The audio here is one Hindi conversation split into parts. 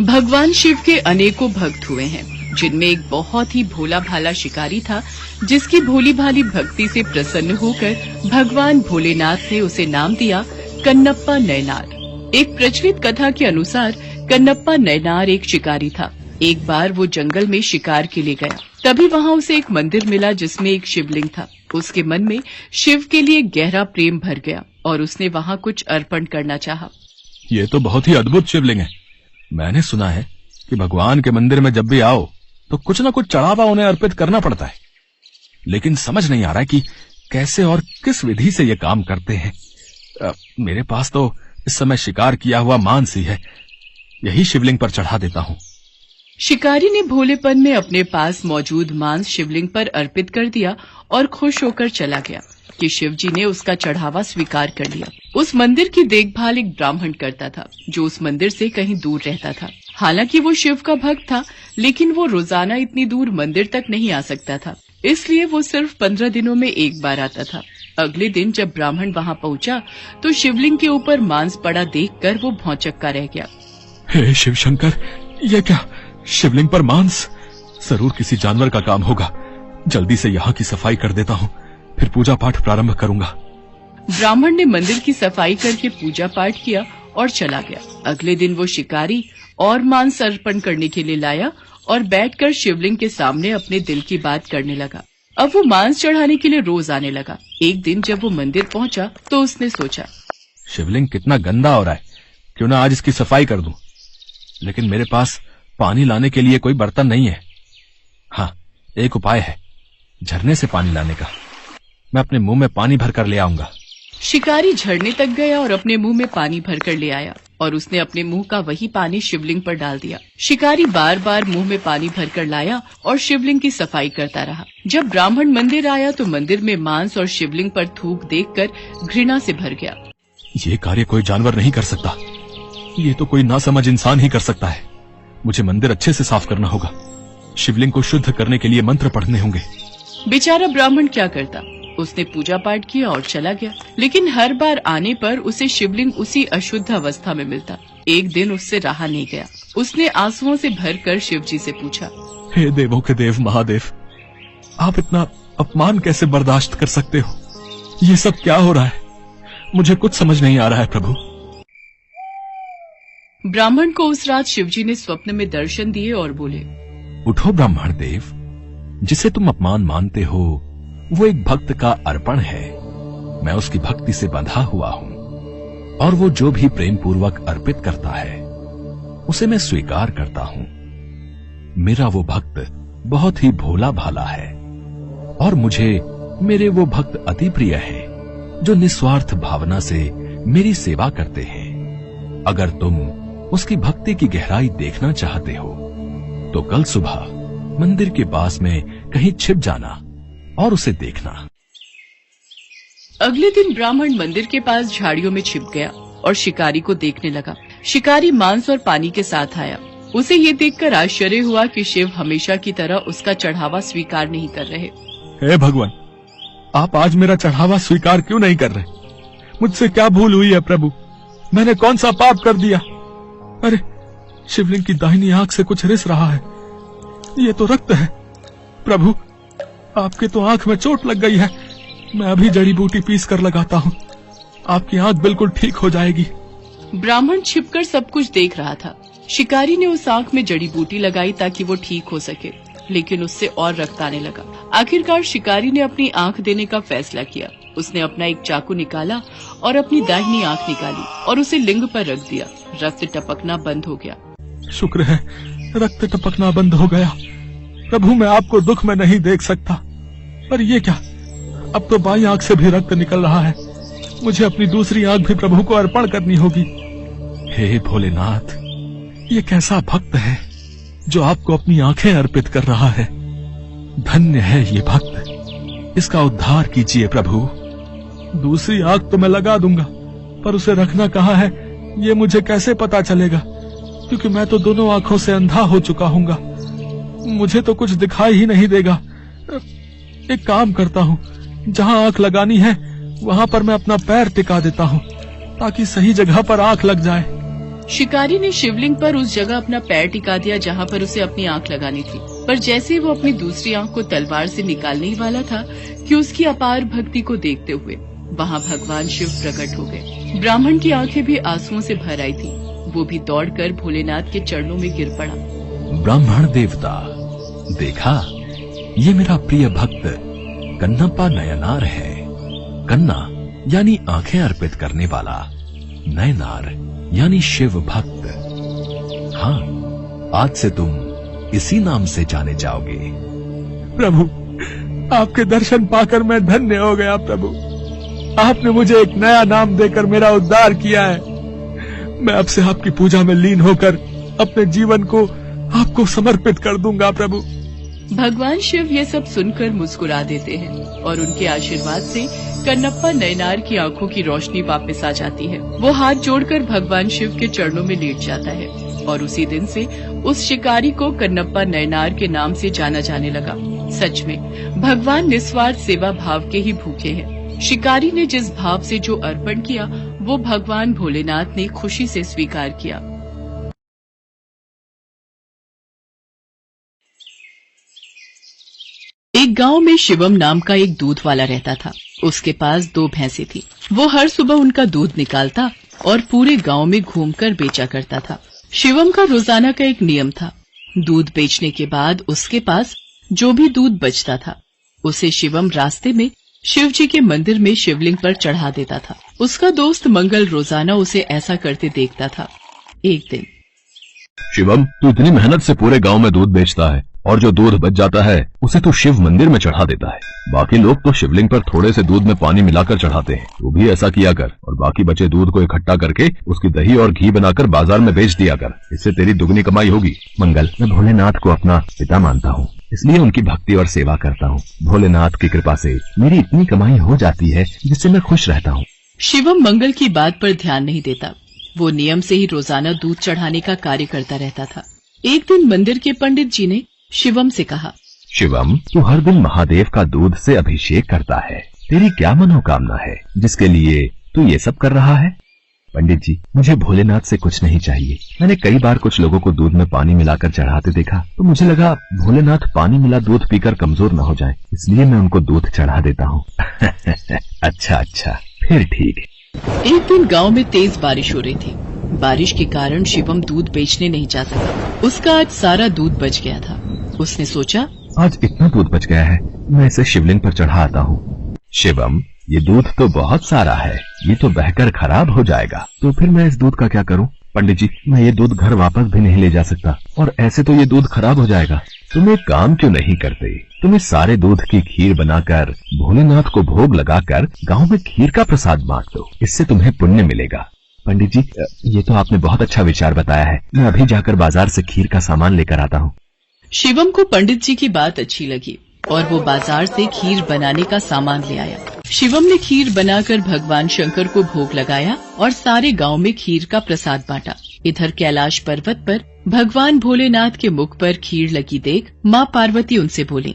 भगवान शिव के अनेकों भक्त हुए हैं, जिनमें एक बहुत ही भोला भाला शिकारी था, जिसकी भोली भाली भक्ति से प्रसन्न होकर भगवान भोलेनाथ ने उसे नाम दिया कन्नप्पा नयनार। एक प्रचलित कथा के अनुसार कन्नप्पा नयनार एक शिकारी था। एक बार वो जंगल में शिकार के लिए गया, तभी वहाँ उसे एक मंदिर मिला जिसमें एक शिवलिंग था। उसके मन में शिव के लिए गहरा प्रेम भर गया और उसने वहाँ कुछ अर्पण करना चाहा। ये तो बहुत ही अद्भुत शिवलिंग है। मैंने सुना है कि भगवान के मंदिर में जब भी आओ तो कुछ न कुछ चढ़ावा उन्हें अर्पित करना पड़ता है, लेकिन समझ नहीं आ रहा है कि कैसे और किस विधि से ये काम करते हैं। मेरे पास तो इस समय शिकार किया हुआ मांस ही है, यही शिवलिंग पर चढ़ा देता हूँ। शिकारी ने भोलेपन में अपने पास मौजूद मांस शिवलिंग पर अर्पित कर दिया और खुश होकर चला गया कि शिवजी ने उसका चढ़ावा स्वीकार कर लिया। उस मंदिर की देखभाल एक ब्राह्मण करता था, जो उस मंदिर से कहीं दूर रहता था। हालांकि वो शिव का भक्त था, लेकिन वो रोजाना इतनी दूर मंदिर तक नहीं आ सकता था, इसलिए वो सिर्फ 15 दिनों में एक बार आता था। अगले दिन जब ब्राह्मण वहाँ पहुँचा तो शिवलिंग के ऊपर मांस पड़ा देखकर वो भौचक्का रह गया। हे शिव शंकर, ये क्या? शिवलिंग पर मांस? जरूर किसी जानवर का काम होगा। जल्दी से यहाँ की सफाई कर देता हूँ, फिर पूजा पाठ प्रारंभ करूंगा। ब्राह्मण ने मंदिर की सफाई करके पूजा पाठ किया और चला गया। अगले दिन वो शिकारी और मांस अर्पण करने के लिए लाया और बैठकर शिवलिंग के सामने अपने दिल की बात करने लगा। अब वो मांस चढ़ाने के लिए रोज आने लगा। एक दिन जब वो मंदिर पहुंचा तो उसने सोचा, शिवलिंग कितना गंदा हो रहा है, क्यों ना आज इसकी सफाई कर दूं। लेकिन मेरे पास पानी लाने के लिए कोई बर्तन नहीं है। हाँ, एक उपाय है, झरने से पानी लाने का। मैं अपने मुंह में पानी भरकर ले आऊंगा। शिकारी झरने तक गया और अपने मुंह में पानी भरकर ले आया और उसने अपने मुंह का वही पानी शिवलिंग पर डाल दिया। शिकारी बार बार मुंह में पानी भरकर लाया और शिवलिंग की सफाई करता रहा। जब ब्राह्मण मंदिर आया तो मंदिर में मांस और शिवलिंग पर थूक देखकर घृणा से भर गया। ये कार्य कोई जानवर नहीं कर सकता, ये तो कोई नासमझ इंसान ही कर सकता है। मुझे मंदिर अच्छे से साफ करना होगा, शिवलिंग को शुद्ध करने के लिए मंत्र पढ़ने होंगे। बेचारा ब्राह्मण क्या करता, उसने पूजा पाठ किया और चला गया, लेकिन हर बार आने पर उसे शिवलिंग उसी अशुद्ध अवस्था में मिलता। एक दिन उससे रहा नहीं गया, उसने आंसुओं से भरकर शिवजी से पूछा, हे देवों के देव महादेव, आप इतना अपमान कैसे बर्दाश्त कर सकते हो? ये सब क्या हो रहा है? मुझे कुछ समझ नहीं आ रहा है प्रभु। ब्राह्मण को उस रात शिवजी ने स्वप्न में दर्शन दिए और बोले, उठो ब्राह्मण देव, जिसे तुम अपमान मानते हो वो एक भक्त का अर्पण है। मैं उसकी भक्ति से बंधा हुआ हूँ और वो जो भी प्रेम पूर्वक अर्पित करता है उसे मैं स्वीकार करता हूँ। मेरा वो भक्त बहुत ही भोला भाला है और मुझे मेरे वो भक्त अति प्रिय है, जो निस्वार्थ भावना से मेरी सेवा करते हैं। अगर तुम उसकी भक्ति की गहराई देखना चाहते हो तो कल सुबह मंदिर के पास में कहीं छिप जाना और उसे देखना। अगले दिन ब्राह्मण मंदिर के पास झाड़ियों में छिप गया और शिकारी को देखने लगा। शिकारी मांस और पानी के साथ आया। उसे ये देखकर आश्चर्य हुआ कि शिव हमेशा की तरह उसका चढ़ावा स्वीकार नहीं कर रहे। हे भगवान, आप आज मेरा चढ़ावा स्वीकार क्यों नहीं कर रहे? मुझसे क्या भूल हुई है प्रभु? मैंने कौन सा पाप कर दिया? अरे, शिवलिंग की दाहिनी आंख से कुछ रिस रहा है, ये तो रक्त है। प्रभु, आपके तो आंख में चोट लग गई है, मैं अभी जड़ी बूटी पीस कर लगाता हूँ, आपकी आंख बिल्कुल ठीक हो जाएगी। ब्राह्मण छिपकर सब कुछ देख रहा था। शिकारी ने उस आंख में जड़ी बूटी लगाई ताकि वो ठीक हो सके, लेकिन उससे और रक्त आने लगा। आखिरकार शिकारी ने अपनी आंख देने का फैसला किया। उसने अपना एक चाकू निकाला और अपनी दाहिनी आंख निकाली और उसे लिंग पर रख दिया। रक्त टपकना बंद हो गया। शुक्र है, रक्त टपकना बंद हो गया। प्रभु, मैं आपको दुख में नहीं देख सकता। पर ये क्या, अब तो बाईं आंख से भी रक्त निकल रहा है। मुझे अपनी दूसरी आंख भी प्रभु को अर्पण करनी होगी। हे भोलेनाथ, ये कैसा भक्त है जो आपको अपनी आंखें अर्पित कर रहा है। धन्य है ये भक्त, इसका उद्धार कीजिए प्रभु। दूसरी आंख तो मैं लगा दूंगा, पर उसे रखना कहाँ है ये मुझे कैसे पता चलेगा, क्योंकि मैं तो दोनों आंखों से अंधा हो चुका हूँगा। मुझे तो कुछ दिखाई ही नहीं देगा। एक काम करता हूँ, जहाँ आंख लगानी है वहाँ पर मैं अपना पैर टिका देता हूँ ताकि सही जगह पर आंख लग जाए। शिकारी ने शिवलिंग पर उस जगह अपना पैर टिका दिया जहाँ पर उसे अपनी आंख लगानी थी, पर जैसे ही वो अपनी दूसरी आंख को तलवार से निकालने ही वाला था कि उसकी अपार भक्ति को देखते हुए वहाँ भगवान शिव प्रकट हो गए। ब्राह्मण की आंखें भी आंसुओं से भर आई थी। वो भी दौड़कर भोलेनाथ के चरणों में गिर पड़ा। ब्राह्मण देवता, देखा, ये मेरा प्रिय भक्त कन्नप्पा नयनार है। कन्ना यानी आंखें अर्पित करने वाला, नयनार यानी शिव भक्त। हाँ, आज से तुम इसी नाम से जाने जाओगे। प्रभु, आपके दर्शन पाकर मैं धन्य हो गया। प्रभु, आपने मुझे एक नया नाम देकर मेरा उद्धार किया है। मैं अब से आपकी पूजा में लीन होकर अपने जीवन को आपको समर्पित कर दूंगा। प्रभु, भगवान शिव ये सब सुनकर मुस्कुरा देते हैं और उनके आशीर्वाद से कन्नप्पा नयनार की आंखों की रोशनी वापस आ जाती है। वो हाथ जोड़कर भगवान शिव के चरणों में लेट जाता है और उसी दिन से उस शिकारी को कन्नप्पा नयनार के नाम से जाना जाने लगा। सच में भगवान निस्वार्थ सेवा भाव के ही भूखे हैं। शिकारी ने जिस भाव से जो अर्पण किया वो भगवान भोलेनाथ ने खुशी से स्वीकार किया। एक गांव में शिवम नाम का एक दूध वाला रहता था। उसके पास 2 भैंसें थी। वो हर सुबह उनका दूध निकालता और पूरे गांव में घूमकर बेचा करता था। शिवम का रोजाना का एक नियम था। दूध बेचने के बाद उसके पास जो भी दूध बचता था उसे शिवम रास्ते में शिव जी के मंदिर में शिवलिंग पर चढ़ा देता था। उसका दोस्त मंगल रोजाना उसे ऐसा करते देखता था। एक दिन, शिवम, तू इतनी मेहनत से पूरे गांव में दूध बेचता है और जो दूध बच जाता है उसे तू शिव मंदिर में चढ़ा देता है। बाकी लोग तो शिवलिंग पर थोड़े से दूध में पानी मिलाकर चढ़ाते हैं। तू भी ऐसा किया कर और बाकी बचे दूध को इकट्ठा करके उसकी दही और घी बनाकर बाजार में बेच दिया कर। इससे तेरी दुगनी कमाई होगी। मंगल, मैं भोलेनाथ को अपना पिता मानता हूँ, इसलिए उनकी भक्ति और सेवा करता हूँ। भोलेनाथ की कृपा से मेरी इतनी कमाई हो जाती है जिससे मैं खुश रहता हूँ। शिवम मंगल की बात पर ध्यान नहीं देता। वो नियम से ही रोजाना दूध चढ़ाने का कार्य करता रहता था। एक दिन मंदिर के पंडित जी ने शिवम से कहा, शिवम, तू हर दिन महादेव का दूध से अभिषेक करता है। तेरी क्या मनोकामना है जिसके लिए तू ये सब कर रहा है? पंडित जी, मुझे भोलेनाथ से कुछ नहीं चाहिए। मैंने कई बार कुछ लोगों को दूध में पानी मिलाकर चढ़ाते देखा तो मुझे लगा भोलेनाथ पानी मिला दूध पीकर कमजोर न हो जाए, इसलिए मैं उनको दूध चढ़ा देता हूँ। अच्छा, फिर ठीक है। एक दिन गांव में तेज बारिश हो रही थी। बारिश के कारण शिवम दूध बेचने नहीं जा सका। उसका आज सारा दूध बच गया था। उसने सोचा, आज इतना दूध बच गया है, मैं इसे शिवलिंग पर चढ़ा आता हूँ। शिवम, ये दूध तो बहुत सारा है, ये तो बहकर खराब हो जाएगा। तो फिर मैं इस दूध का क्या करूँ? पंडित जी, मैं ये दूध घर वापस भी नहीं ले जा सकता और ऐसे तो ये दूध खराब हो जाएगा। तुम एक काम क्यों नहीं करते? तुम इस सारे दूध की खीर बनाकर भोलेनाथ को भोग लगाकर गांव में खीर का प्रसाद बांट दो, इससे तुम्हें पुण्य मिलेगा। पंडित जी, ये तो आपने बहुत अच्छा विचार बताया है। मैं अभी जाकर बाजार से खीर का सामान लेकर आता हूँ। शिवम को पंडित जी की बात अच्छी लगी और वो बाजार से खीर बनाने का सामान ले आया। शिवम ने खीर बनाकर भगवान शंकर को भोग लगाया और सारे गांव में खीर का प्रसाद बांटा। इधर कैलाश पर्वत पर भगवान भोलेनाथ के मुख पर खीर लगी देख माँ पार्वती उनसे बोली,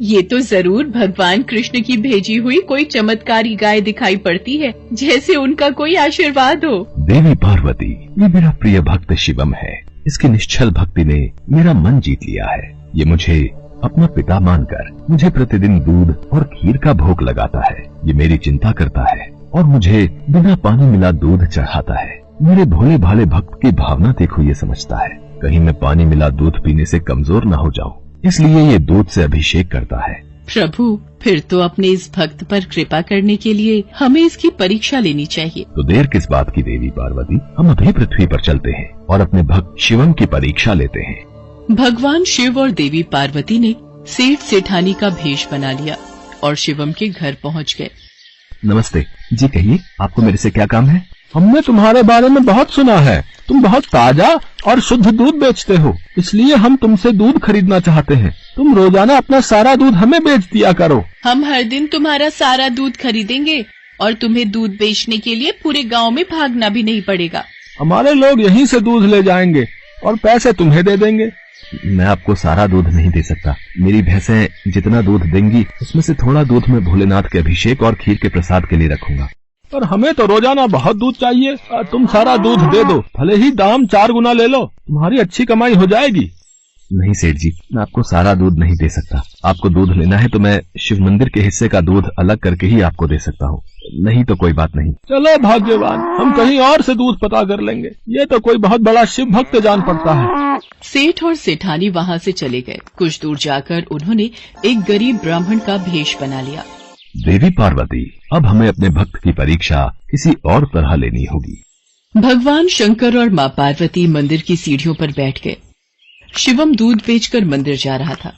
ये तो जरूर भगवान कृष्ण की भेजी हुई कोई चमत्कारी गाय दिखाई पड़ती है, जैसे उनका कोई आशीर्वाद हो। देवी पार्वती, ये मेरा प्रिय भक्त शिवम है। इसकी निश्चल भक्ति ने मेरा मन जीत लिया है। ये मुझे अपना पिता मानकर मुझे प्रतिदिन दूध और खीर का भोग लगाता है। ये मेरी चिंता करता है और मुझे बिना पानी मिला दूध चढ़ाता है। मेरे भोले भाले भक्त की भावना देखो, ये समझता है कहीं मैं पानी मिला दूध पीने से कमजोर न हो जाऊं, इसलिए ये दूध से अभिषेक करता है। प्रभु, फिर तो अपने इस भक्त पर कृपा करने के लिए हमें इसकी परीक्षा लेनी चाहिए। तो देर किस बात की देवी पार्वती, हम अभी पृथ्वी पर चलते हैं और अपने भक्त शिवम की परीक्षा लेते हैं। भगवान शिव और देवी पार्वती ने सेठ सेठानी का भेष बना लिया और शिवम के घर पहुंच गए। नमस्ते जी, कहिए आपको मेरे से क्या काम है? हमने तुम्हारे बारे में बहुत सुना है। तुम बहुत ताजा और शुद्ध दूध बेचते हो, इसलिए हम तुमसे दूध खरीदना चाहते हैं। तुम रोजाना अपना सारा दूध हमें बेच दिया करो। हम हर दिन तुम्हारा सारा दूध खरीदेंगे और तुम्हें दूध बेचने के लिए पूरे गांव में भागना भी नहीं पड़ेगा। हमारे लोग यहीं से दूध ले जाएंगे और पैसे तुम्हें दे देंगे। मैं आपको सारा दूध नहीं दे सकता। मेरी भैंसें जितना दूध देंगी उसमें से थोड़ा दूध मैं भोलेनाथ के अभिषेक और खीर के प्रसाद के लिए रखूंगा। पर हमें तो रोजाना बहुत दूध चाहिए। तुम सारा दूध दे दो, भले ही दाम 4 गुना ले लो, तुम्हारी अच्छी कमाई हो जाएगी। नहीं सेठ जी, मैं आपको सारा दूध नहीं दे सकता। आपको दूध लेना है तो मैं शिव मंदिर के हिस्से का दूध अलग करके ही आपको दे सकता हूँ, नहीं तो कोई बात नहीं। चलो भाग्यवान, हम कहीं और से दूध पता कर लेंगे। ये तो कोई बहुत बड़ा शिव भक्त जान पड़ता है। सेठ और सेठानी वहाँ से चले गए। कुछ दूर जाकर उन्होंने एक गरीब ब्राह्मण का भेष बना लिया। देवी पार्वती, अब हमें अपने भक्त की परीक्षा किसी और तरह लेनी होगी। भगवान शंकर और माँ पार्वती मंदिर की सीढ़ियों पर बैठ गए। शिवम दूध बेचकर मंदिर जा रहा था।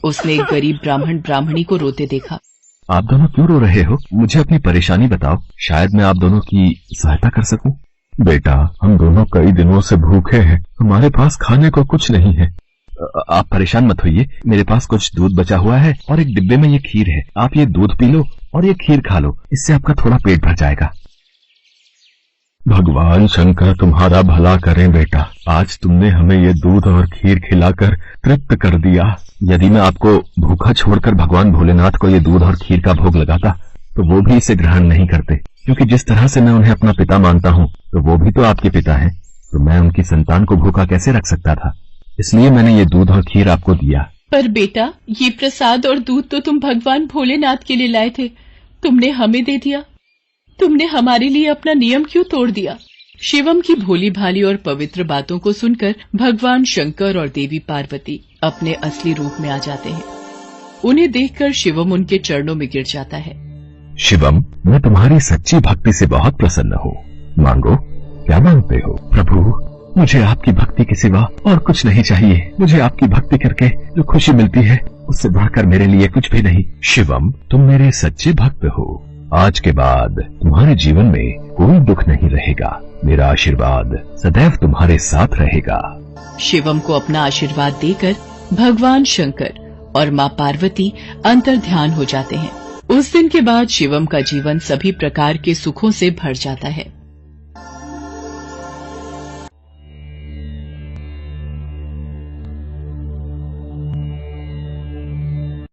उसने एक गरीब ब्राह्मण ब्राह्मणी को रोते देखा। आप दोनों क्यों रो रहे हो? मुझे अपनी परेशानी बताओ, शायद मैं आप दोनों की सहायता कर सकूं। बेटा, हम दोनों कई दिनों से भूखे हैं, हमारे पास खाने को कुछ नहीं है। आप परेशान मत होइए, मेरे पास कुछ दूध बचा हुआ है और एक डिब्बे में ये खीर है। आप ये दूध पी लो और ये खीर खा लो, इससे आपका थोड़ा पेट भर जाएगा। भगवान शंकर तुम्हारा भला करें बेटा, आज तुमने हमें ये दूध और खीर खिलाकर तृप्त कर दिया। यदि मैं आपको भूखा छोड़कर भगवान भोलेनाथ को ये दूध और खीर का भोग लगाता तो वो भी इसे ग्रहण नहीं करते, क्योंकि जिस तरह से मैं उन्हें अपना पिता मानता हूँ तो वो भी तो आपके पिता हैं। तो मैं उनकी संतान को भूखा कैसे रख सकता था? इसलिए मैंने ये दूध और खीर आपको दिया। पर बेटा, ये प्रसाद और दूध तो तुम भगवान भोलेनाथ के लिए लाए थे, तुमने हमें दे दिया। तुमने हमारे लिए अपना नियम क्यों तोड़ दिया? शिवम की भोली भाली और पवित्र बातों को सुनकर भगवान शंकर और देवी पार्वती अपने असली रूप में आ जाते हैं। उन्हें देखकर शिवम उनके चरणों में गिर जाता है। शिवम, मैं तुम्हारी सच्ची भक्ति से बहुत प्रसन्न हूँ। मांगो, क्या मांगते हो? प्रभु, मुझे आपकी भक्ति के सिवा और कुछ नहीं चाहिए। मुझे आपकी भक्ति करके जो खुशी मिलती है उससे बढ़कर मेरे लिए कुछ भी नहीं। शिवम, तुम मेरे सच्चे भक्त हो। आज के बाद तुम्हारे जीवन में कोई दुख नहीं रहेगा। मेरा आशीर्वाद सदैव तुम्हारे साथ रहेगा। शिवम को अपना आशीर्वाद देकर भगवान शंकर और माँ पार्वती अंतर ध्यान हो जाते हैं। उस दिन के बाद शिवम का जीवन सभी प्रकार के सुखों से भर जाता है।